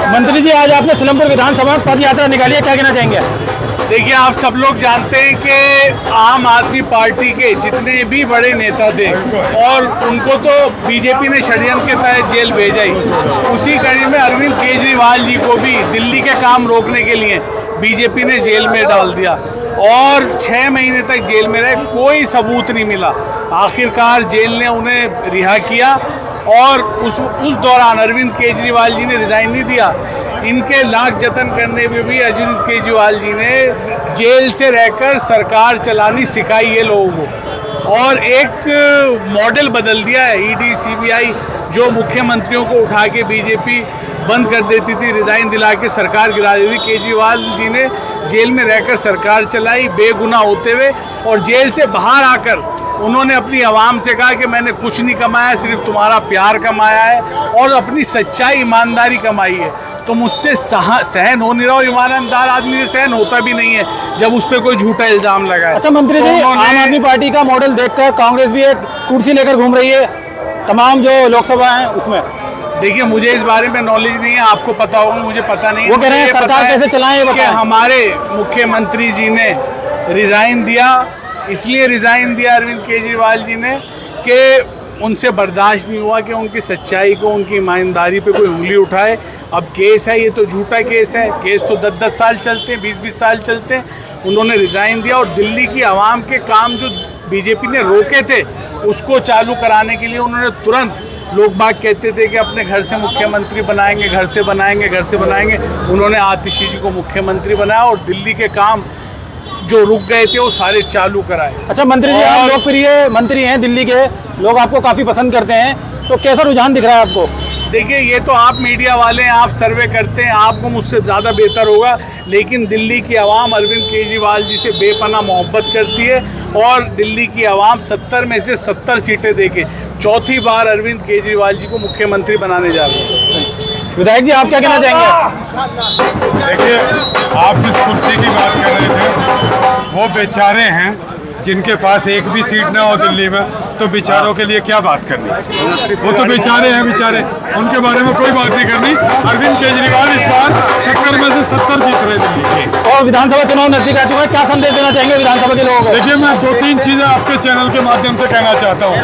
मंत्री जी, आज आपने सिलमपुर विधानसभा में पद यात्रा निकाली है, क्या कहना चाहेंगे? देखिए, आप सब लोग जानते हैं कि आम आदमी पार्टी के जितने भी बड़े नेता थे और उनको तो बीजेपी ने षड्यंत्र के तहत जेल भेजा ही, उसी कड़ी में अरविंद केजरीवाल जी को भी दिल्ली के काम रोकने के लिए बीजेपी ने जेल में डाल दिया और 6 महीने तक जेल में रहे, कोई सबूत नहीं मिला। आखिरकार जेल ने उन्हें रिहा किया और उस दौरान अरविंद केजरीवाल जी ने रिज़ाइन नहीं दिया। इनके लाख जतन करने में भी अरविंद केजरीवाल जी ने जेल से रहकर सरकार चलानी सिखाई है लोगों को और एक मॉडल बदल दिया है। ईडी, सीबीआई जो मुख्यमंत्रियों को उठा के बीजेपी बंद कर देती थी, रिज़ाइन दिला के सरकार गिरा देती, केजरीवाल जी ने जेल में रहकर सरकार चलाई बेगुनाह होते हुए और जेल से बाहर आकर उन्होंने अपनी आवाम से कहा कि मैंने कुछ नहीं कमाया, सिर्फ तुम्हारा प्यार कमाया है और अपनी सच्चाई ईमानदारी कमाई है। तो मुझसे सहन हो नहीं रहा, ईमानदार आदमी से सहन होता भी नहीं है जब उस पर कोई झूठा इल्जाम लगाए। अच्छा मंत्री जी, आम आदमी पार्टी का मॉडल देखकर कांग्रेस भी एक कुर्सी लेकर घूम रही है तमाम जो लोकसभा है उसमें। देखिए, मुझे इस बारे में नॉलेज नहीं है, आपको पता होगा, मुझे पता नहीं है। वो कह रहे हैं सरकार कैसे चलाएं कि हमारे मुख्यमंत्री जी ने रिज़ाइन दिया, इसलिए रिज़ाइन दिया अरविंद केजरीवाल जी ने कि उनसे बर्दाश्त नहीं हुआ कि उनकी सच्चाई को, उनकी ईमानदारी पे कोई उंगली उठाए। अब केस है, ये तो झूठा केस है, केस तो 10-10 साल चलते हैं, 20-20 साल चलते हैं। उन्होंने रिज़ाइन दिया और दिल्ली की आवाम के काम जो बीजेपी ने रोके थे उसको चालू कराने के लिए उन्होंने तुरंत, लोग बाग कहते थे कि अपने घर से मुख्यमंत्री बनाएंगे, घर से बनाएंगे, घर से बनाएंगे, उन्होंने आतिशी जी को मुख्यमंत्री बनाया और दिल्ली के काम जो रुक गए थे वो सारे चालू कराए। अच्छा मंत्री जी, आप लोकप्रिय मंत्री हैं, दिल्ली के लोग आपको काफ़ी पसंद करते हैं, तो कैसा रुझान दिख रहा है आपको? देखिए, ये तो आप मीडिया वाले हैं, आप सर्वे करते हैं, आपको मुझसे ज़्यादा बेहतर होगा, लेकिन दिल्ली की आवाम अरविंद केजरीवाल जी से बेपनाह मोहब्बत करती है और दिल्ली की आवाम 70 में से 70 सीटें देके चौथी बार अरविंद केजरीवाल जी को मुख्यमंत्री बनाने जा रहे हैं। विधायक जी, आप क्या कहना चाहेंगे? देखिए, आप जिस कुर्सी की बात कर रहे थे वो बेचारे हैं जिनके पास एक भी सीट ना हो दिल्ली में, तो बेचारों के लिए क्या बात करनी। वो तो बेचारे हैं, बेचारे, उनके बारे में कोई बात नहीं करनी। अरविंद केजरीवाल इस बार 70 में से 70 जीत रहे दिल्ली के। और विधानसभा चुनाव नजदीक आ चुका है, क्या संदेश देना चाहेंगे विधानसभा के लोगों को? देखिए, मैं 2-3 चीज़ें आपके चैनल के माध्यम से कहना चाहता हूँ।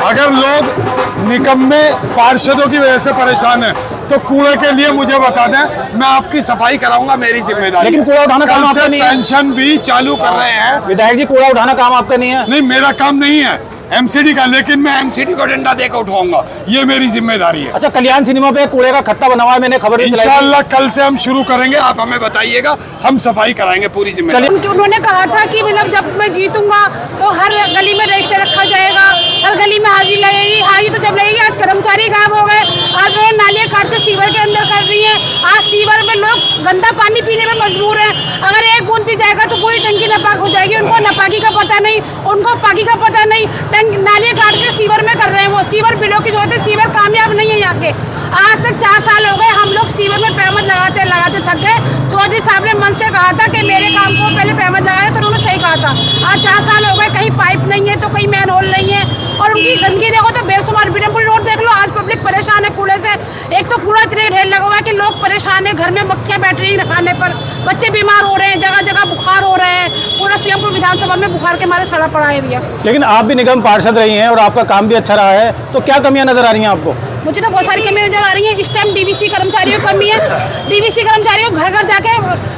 अगर लोग निकम्मे पार्षदों की वजह से परेशान हैं तो कूड़े के लिए मुझे बता दें, मैं आपकी सफाई कराऊंगा, मेरी जिम्मेदारी। लेकिन कूड़ा उठाना काम आपका नहीं है। पेंशन भी चालू कर रहे हैं। विधायक जी, कूड़ा उठाना काम आपका नहीं है? नहीं, मेरा काम नहीं है एमसीडी का, लेकिन मैं एमसीडी को डंडा देकर उठवाऊंगा, ये मेरी जिम्मेदारी है। अच्छा, कल्याण सिनेमा पे कूड़े का खत्ता बना हुआ है, मैंने खबर इंशाल्लाह कल से हम शुरू करेंगे, आप हमें बताइएगा, हम सफाई कराएंगे पूरी जिम्मेदारी। उन्होंने कहा था कि मतलब जब मैं जीतूंगा तो हर गली में रजिस्टर रखा जाएगा, हर गली में हाजिरी लगेगी। हाजिरी तो जब लगेगी, आज कर्मचारी गायब हो गए, आज उन्होंने नालियाँ काट के सीवर के अंदर कर रही है। आज सीवर में लोग गंदा पानी पीने में मजबूर है, अगर एक बूंद पी जाएगा तो पूरी टंकी नापाक हो जाएगी। उनको नापाकी का पता नहीं, उनको पाकी का पता नहीं, नालियाँ काट के सीवर में कर रहे हैं। वो सीवर बिलों की जो होते, सीवर कामयाब नहीं है यहाँ के। आज तक 4 साल हो गए, हम लोग सीवर में पैमत लगाते लगाते थक गए। चौधरी साहब ने मन से कहा था कि मेरे काम को पहले पैमत लगाए, तो उन्होंने सही कहा था। आज 4 साल हो गए, कहीं पाइप नहीं है तो कहीं मैन होल नहीं है और उनकी गंदगी देखो तो बेशुमार। बीरमपुर रोड देख लो, आज पब्लिक परेशान है कूड़े से। एक तो कूड़ा इतने ढेर लगा हुआ है कि लोग परेशान है, घर में मक्खियाँ बैठ रही है खाने पर, बच्चे बीमार हो रहे हैं, जगह जगह बुखार हो रहे हैं। पूरा सिलमपुर विधानसभा में बुखार के मारे सड़ा पड़ा एरिया। लेकिन आप भी निगम पार्षद रही हैं और आपका काम भी अच्छा रहा है, तो क्या कमियां नजर आ रही हैं आपको? मुझे तो बहुत सारी कमियां नजर आ रही हैं। इस टाइम डीवीसी कर्मचारियों की कमी है। डीवीसी कर्मचारियों को घर घर जाके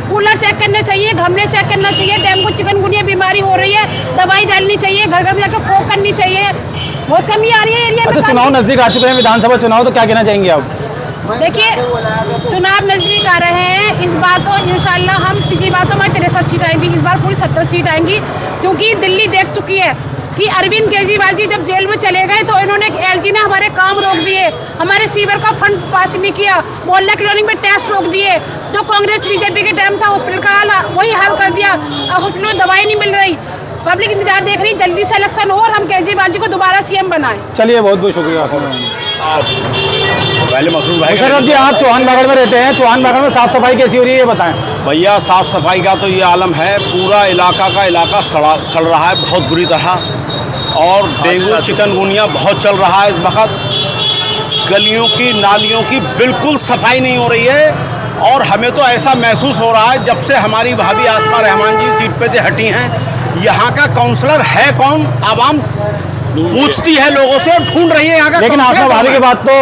कूलर चेक करने चाहिए, गमले चेक करना चाहिए, डेंगू चिकनगुनिया बीमारी हो रही है, दवाई डालनी चाहिए, घर घर जाकर फोक करनी चाहिए। बहुत कमी आ रही है एरिया में। अच्छा, चुनाव नजदीक आ चुके हैं, विधानसभा चुनाव, तो क्या कहना चाहेंगे आप? देखिए, चुनाव नजदीक आ रहे हैं, इस बार तो इंशाल्लाह हम, पिछली बार तो हमारी 63 सीट आएंगी, इस बार पूरी 70 सीट आएंगी, क्योंकि दिल्ली देख चुकी है कि अरविंद केजरीवाल जी जब जेल में चले गए तो इन्होंने, एलजी ने हमारे काम रोक दिए, हमारे सीवर का फंड पास नहीं किया, मोहल्ला कॉलोनी में टैक्स रोक दिए, जो कांग्रेस बीजेपी के टाइम था हॉस्पिटल का हाल वही हाल कर दिया। हॉस्पिटल में दवाई नहीं मिल रही, पब्लिक इंतजार देख रही, जल्दी से इलेक्शन हो और हम केजरीवाल जी को दोबारा सीएम बनाएं। चलिए, बहुत बहुत शुक्रिया। पहले मसरूर भाई, मुशर्रफ जी, आप चौहान बागड़ में रहते हैं, चौहान बागड़ में साफ सफाई कैसी हो रही है, ये बताएं। भैया, साफ़ सफाई का तो ये आलम है, पूरा इलाका का इलाका चल रहा है बहुत बुरी तरह, और डेंगू चिकनगुनिया बहुत चल रहा है इस वक्त। गलियों की नालियों की बिल्कुल सफाई नहीं हो रही है। और हमें तो ऐसा महसूस हो रहा है जब से हमारी भाभी आसमा रहमान जी सीट पे से हटी हैं, यहाँ का काउंसलर है कौन आवाम पूछती है लोगों से, ढूंढ रही है यहाँ का। लेकिन आसमा भाभी के बाद तो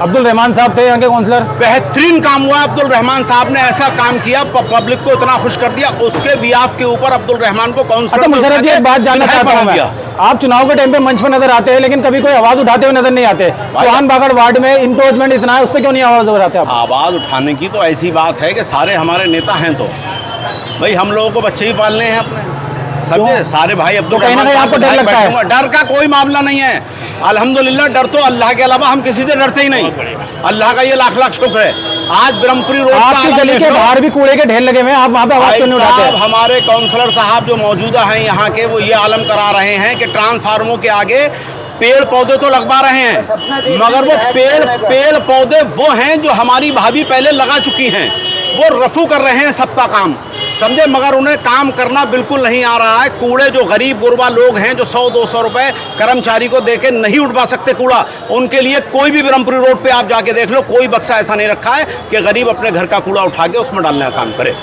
अब्दुल रहमान साहब थे यहाँ के काउंसलर। बेहतरीन काम हुआ, अब्दुल रहमान साहब ने ऐसा काम किया, पब्लिक को इतना खुश कर दिया, उसके बियाफ के ऊपर अब्दुल रहमान को काउंसलर। अच्छा मुशर्रफ जी, एक बात जानना चाहता हूँ मैं, आप चुनाव के टाइम पे मंच पर नजर आते हैं लेकिन कभी कोई आवाज उठाते हुए नजर नहीं आते। चौहान बागड़ वार्ड में इंक्रोचमेंट इतना है, उस पर क्यों नहीं आवाज उठाते आप? आवाज उठाने की तो ऐसी बात है कि सारे हमारे नेता हैं, तो भाई हम लोगों को बच्चे ही पालने हैं अपने, समझे, सारे भाई अब्दुल कहीं ना कहीं आपको डर लगता है? डर का कोई मामला नहीं है, अल्हम्दुलिल्लाह। डर तो अल्लाह के अलावा हम किसी से डरते ही नहीं, अल्लाह का ये लाख लाख शुक्र है। आज ब्रह्मपुरी रोड आपकी गली के बाहर भी कूड़े के ढेर लगे हुए हैं, आप वहाँ पे आवाज क्यों नहीं उठाते? हमारे काउंसलर साहब जो मौजूदा हैं यहाँ के, वो ये आलम करा रहे हैं कि ट्रांसफार्मरों के आगे पेड़ पौधे तो लगवा रहे हैं, मगर वो पेड़ पौधे वो हैं जो हमारी भाभी पहले लगा चुकी हैं, वो रफू कर रहे हैं सबका काम, समझे, मगर उन्हें काम करना बिल्कुल नहीं आ रहा है। कूड़े जो गरीब गुरबा लोग हैं जो 100-200 रुपए कर्मचारी को देके नहीं उठवा सकते कूड़ा, उनके लिए कोई भी ब्रह्मपुरी रोड पे आप जाके देख लो, कोई बक्सा ऐसा नहीं रखा है कि गरीब अपने घर का कूड़ा उठा के उसमें डालने का काम करे।